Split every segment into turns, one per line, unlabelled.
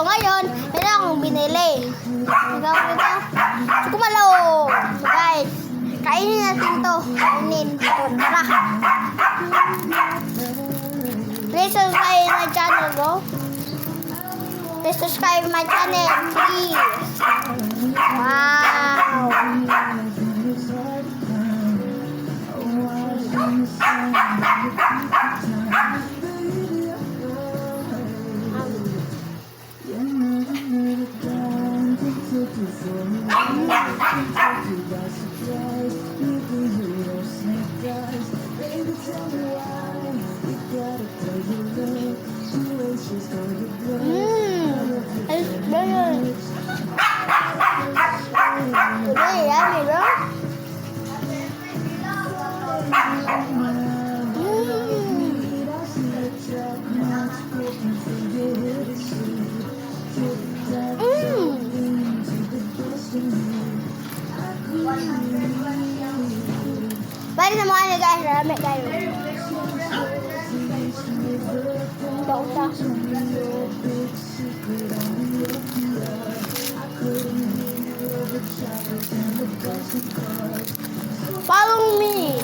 So ngayon, meron akong binili. Nagawin ito. Sukumalo. So guys, kainin natin to. Kainin. So, tara. Please subscribe my channel, bro. Please subscribe my channel, please. Wow. Today, yummy, bro. Balik na mga guys, rami kayo. Follow me.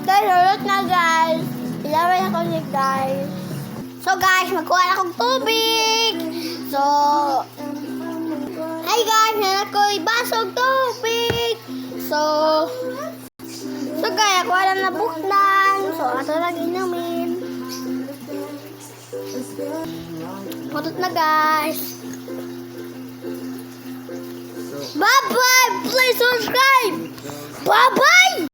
Guys, ulit na guys. Ilaway na ko niya guys. So guys, magkuha na akong tubig. So, hi guys, nanak ko ibasog tubig. So guys, ako alam na buklan. So, ato lang inumin. Matot na guys. Bye-bye! Please subscribe! Bye-bye!